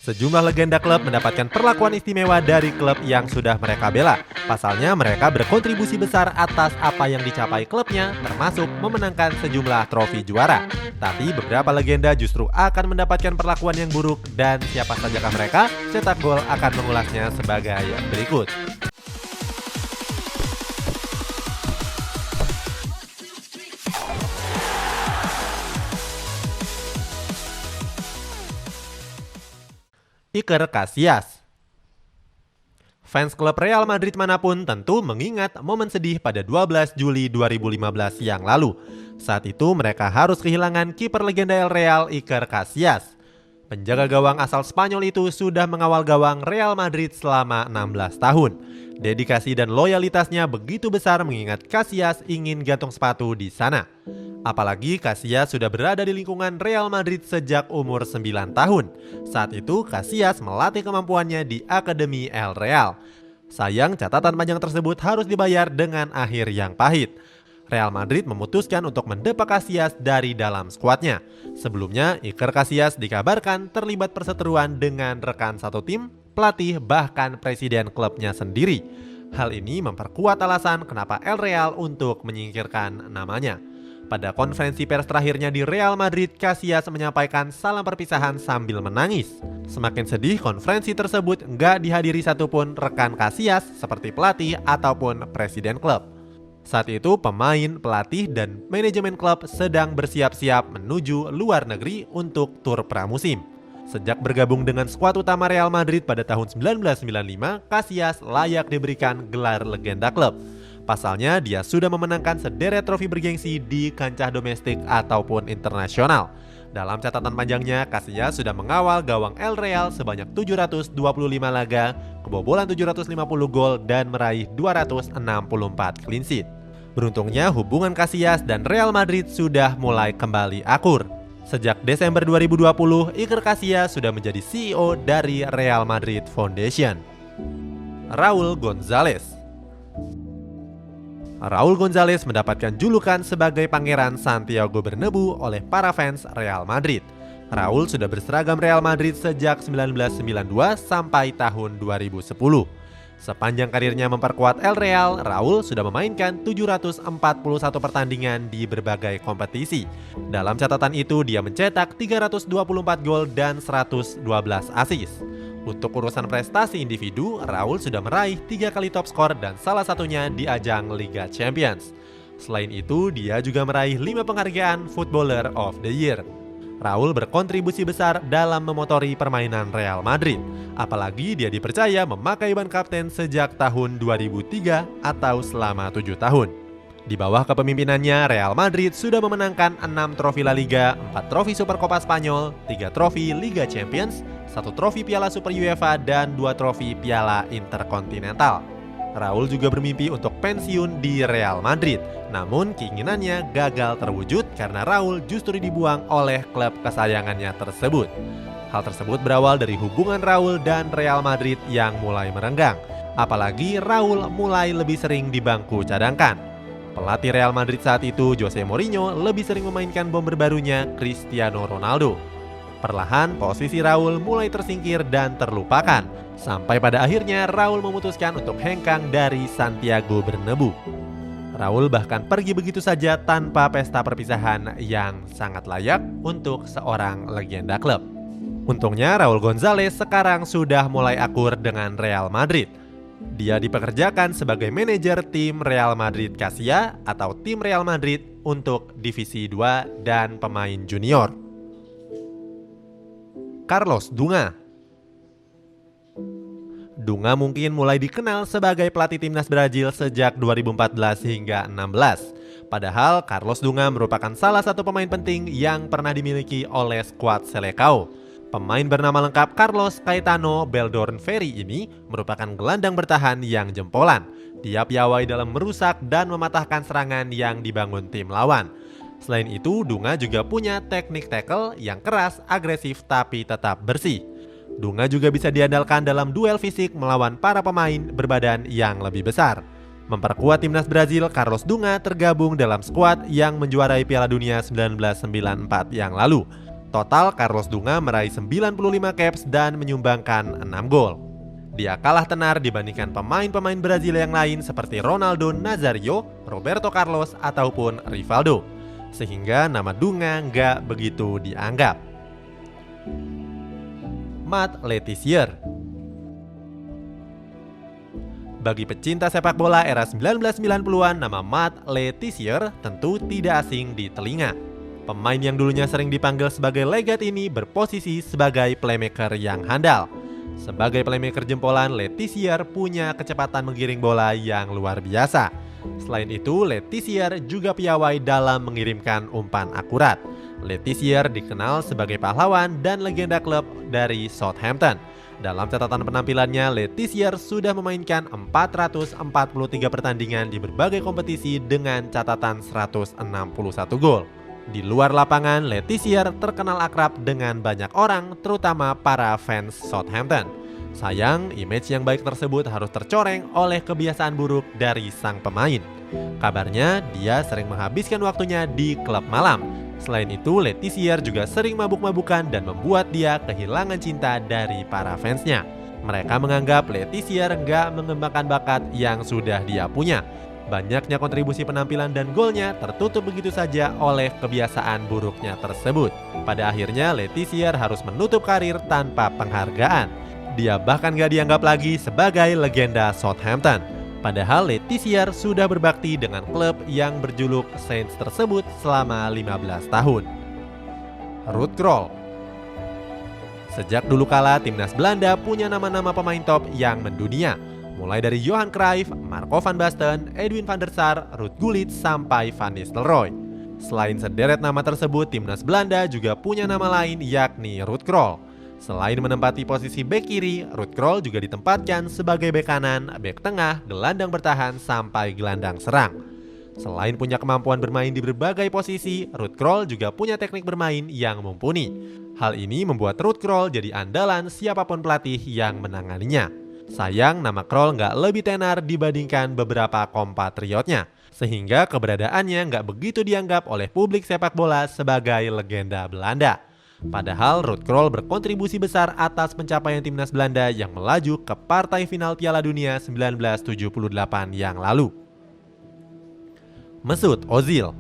Sejumlah legenda klub mendapatkan perlakuan istimewa dari klub yang sudah mereka bela. Pasalnya mereka berkontribusi besar atas apa yang dicapai klubnya, termasuk memenangkan sejumlah trofi juara. Tapi beberapa legenda justru akan mendapatkan perlakuan yang buruk, dan siapa sajakah mereka? Cetak Gol akan mengulasnya sebagai berikut. Iker Casillas. Fans klub Real Madrid manapun tentu mengingat momen sedih pada 12 Juli 2015 yang lalu. Saat itu mereka harus kehilangan kiper legenda El Real Iker Casillas. Penjaga gawang asal Spanyol itu sudah mengawal gawang Real Madrid selama 16 tahun. Dedikasi dan loyalitasnya begitu besar mengingat Casillas ingin gantung sepatu di sana. Apalagi Casillas sudah berada di lingkungan Real Madrid sejak umur 9 tahun. Saat itu Casillas melatih kemampuannya di Akademi El Real. Sayang, catatan panjang tersebut harus dibayar dengan akhir yang pahit. Real Madrid memutuskan untuk mendepak Casillas dari dalam skuadnya. Sebelumnya, Iker Casillas dikabarkan terlibat perseteruan dengan rekan satu tim, pelatih, bahkan presiden klubnya sendiri. Hal ini memperkuat alasan kenapa El Real untuk menyingkirkan namanya. Pada konferensi pers terakhirnya di Real Madrid, Casillas menyampaikan salam perpisahan sambil menangis. Semakin sedih, konferensi tersebut nggak dihadiri satupun rekan Casillas seperti pelatih ataupun presiden klub. Saat itu pemain, pelatih, dan manajemen klub sedang bersiap-siap menuju luar negeri untuk tur pramusim. Sejak bergabung dengan skuad utama Real Madrid pada tahun 1995, Casillas layak diberikan gelar legenda klub. Pasalnya dia sudah memenangkan sederet trofi bergengsi di kancah domestik ataupun internasional. Dalam catatan panjangnya, Casillas sudah mengawal gawang El Real sebanyak 725 laga, kebobolan 750 gol, dan meraih 264 clean sheet. Beruntungnya hubungan Casillas dan Real Madrid sudah mulai kembali akur. Sejak Desember 2020, Iker Casillas sudah menjadi CEO dari Real Madrid Foundation. Raúl González. Raúl González mendapatkan julukan sebagai Pangeran Santiago Bernabeu oleh para fans Real Madrid. Raúl sudah berseragam Real Madrid sejak 1992 sampai tahun 2010. Sepanjang karirnya memperkuat El Real, Raúl sudah memainkan 741 pertandingan di berbagai kompetisi. Dalam catatan itu, dia mencetak 324 gol dan 112 assist. Untuk urusan prestasi individu, Raúl sudah meraih 3 kali top skor dan salah satunya di ajang Liga Champions. Selain itu, dia juga meraih 5 penghargaan Footballer of the Year. Raúl berkontribusi besar dalam memotori permainan Real Madrid. Apalagi dia dipercaya memakai ban kapten sejak tahun 2003 atau selama 7 tahun. Di bawah kepemimpinannya, Real Madrid sudah memenangkan 6 trofi La Liga, 4 trofi Supercopa Spanyol, 3 trofi Liga Champions, 1 trofi Piala Super UEFA, dan 2 trofi Piala Interkontinental. Raúl juga bermimpi untuk pensiun di Real Madrid, namun keinginannya gagal terwujud karena Raúl justru dibuang oleh klub kesayangannya tersebut. Hal tersebut berawal dari hubungan Raúl dan Real Madrid yang mulai merenggang. Apalagi Raúl mulai lebih sering di bangku cadangkan. Pelatih Real Madrid saat itu, Jose Mourinho, lebih sering memainkan bomber barunya, Cristiano Ronaldo. Perlahan, posisi Raúl mulai tersingkir dan terlupakan. Sampai pada akhirnya, Raúl memutuskan untuk hengkang dari Santiago Bernabeu. Raúl bahkan pergi begitu saja tanpa pesta perpisahan yang sangat layak untuk seorang legenda klub. Untungnya, Raúl González sekarang sudah mulai akur dengan Real Madrid. Dia dipekerjakan sebagai manajer tim Real Madrid Castilla atau tim Real Madrid untuk Divisi 2 dan pemain junior. Carlos Dunga. Dunga mungkin mulai dikenal sebagai pelatih timnas Brazil sejak 2014 hingga 16. Padahal Carlos Dunga merupakan salah satu pemain penting yang pernah dimiliki oleh skuad Seleção. Pemain bernama lengkap Carlos Caetano Beldorn Ferry ini merupakan gelandang bertahan yang jempolan. Dia piawai dalam merusak dan mematahkan serangan yang dibangun tim lawan. Selain itu, Dunga juga punya teknik tackle yang keras, agresif, tapi tetap bersih. Dunga juga bisa diandalkan dalam duel fisik melawan para pemain berbadan yang lebih besar. Memperkuat timnas Brazil, Carlos Dunga tergabung dalam skuad yang menjuarai Piala Dunia 1994 yang lalu. Total Carlos Dunga meraih 95 caps dan menyumbangkan 6 gol. Dia kalah tenar dibandingkan pemain-pemain Brazil yang lain seperti Ronaldo Nazario, Roberto Carlos, ataupun Rivaldo. Sehingga nama Dunga nggak begitu dianggap. Matt Letizier. Bagi pecinta sepak bola era 1990-an, nama Matt Letizier tentu tidak asing di telinga. Pemain yang dulunya sering dipanggil sebagai legend ini berposisi sebagai playmaker yang handal. Sebagai playmaker jempolan, Letizier punya kecepatan menggiring bola yang luar biasa. Selain itu, Letizier juga piawai dalam mengirimkan umpan akurat. Letizier dikenal sebagai pahlawan dan legenda klub dari Southampton. Dalam catatan penampilannya, Letizier sudah memainkan 443 pertandingan di berbagai kompetisi dengan catatan 161 gol. Di luar lapangan, Letizier terkenal akrab dengan banyak orang, terutama para fans Southampton. Sayang, image yang baik tersebut harus tercoreng oleh kebiasaan buruk dari sang pemain. Kabarnya, dia sering menghabiskan waktunya di klub malam. Selain itu, Letizier juga sering mabuk-mabukan dan membuat dia kehilangan cinta dari para fansnya. Mereka menganggap Letizier nggak mengembangkan bakat yang sudah dia punya. Banyaknya kontribusi penampilan dan golnya tertutup begitu saja oleh kebiasaan buruknya tersebut. Pada akhirnya Letizier harus menutup karir tanpa penghargaan. Dia bahkan gak dianggap lagi sebagai legenda Southampton. Padahal Letizier sudah berbakti dengan klub yang berjuluk Saints tersebut selama 15 tahun. Ruud Krol. Sejak dulu kala, timnas Belanda punya nama-nama pemain top yang mendunia. Mulai dari Johan Cruyff, Marco van Basten, Edwin van der Sar, Ruud Gullit, sampai Van Nistelrooy. Selain sederet nama tersebut, timnas Belanda juga punya nama lain yakni Ruud Krol. Selain menempati posisi bek kiri, Ruud Krol juga ditempatkan sebagai bek kanan, bek tengah, gelandang bertahan, sampai gelandang serang. Selain punya kemampuan bermain di berbagai posisi, Ruud Krol juga punya teknik bermain yang mumpuni. Hal ini membuat Ruud Krol jadi andalan siapapun pelatih yang menanganinya. Sayang, nama Krol nggak lebih tenar dibandingkan beberapa kompatriotnya, sehingga keberadaannya nggak begitu dianggap oleh publik sepak bola sebagai legenda Belanda. Padahal Ruud Krol berkontribusi besar atas pencapaian timnas Belanda yang melaju ke partai final Piala Dunia 1978 yang lalu. Mesut Ozil.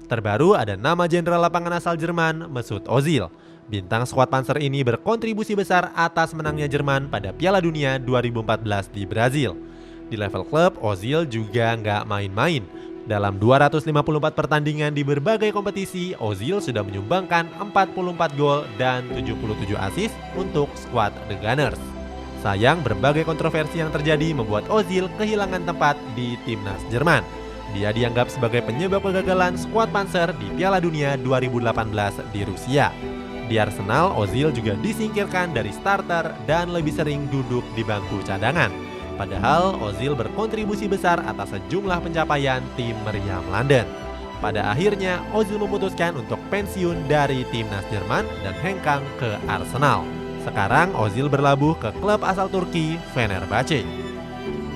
Terbaru ada nama jenderal lapangan asal Jerman, Mesut Ozil. Bintang skuad Panzer ini berkontribusi besar atas menangnya Jerman pada Piala Dunia 2014 di Brazil. Di level klub, Ozil juga nggak main-main. Dalam 254 pertandingan di berbagai kompetisi, Ozil sudah menyumbangkan 44 gol dan 77 assist untuk skuad The Gunners. Sayang, berbagai kontroversi yang terjadi membuat Ozil kehilangan tempat di timnas Jerman. Dia dianggap sebagai penyebab kegagalan skuad Panzer di Piala Dunia 2018 di Rusia. Di Arsenal, Ozil juga disingkirkan dari starter dan lebih sering duduk di bangku cadangan. Padahal Ozil berkontribusi besar atas sejumlah pencapaian tim meriam London. Pada akhirnya, Ozil memutuskan untuk pensiun dari timnas Jerman dan hengkang ke Arsenal. Sekarang Ozil berlabuh ke klub asal Turki, Fenerbahce.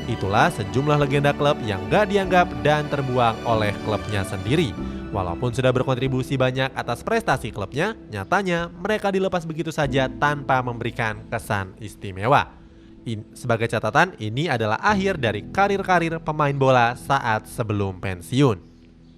Itulah sejumlah legenda klub yang gak dianggap dan terbuang oleh klubnya sendiri. Walaupun sudah berkontribusi banyak atas prestasi klubnya, nyatanya mereka dilepas begitu saja tanpa memberikan kesan istimewa. Sebagai catatan, ini adalah akhir dari karir-karir pemain bola saat sebelum pensiun.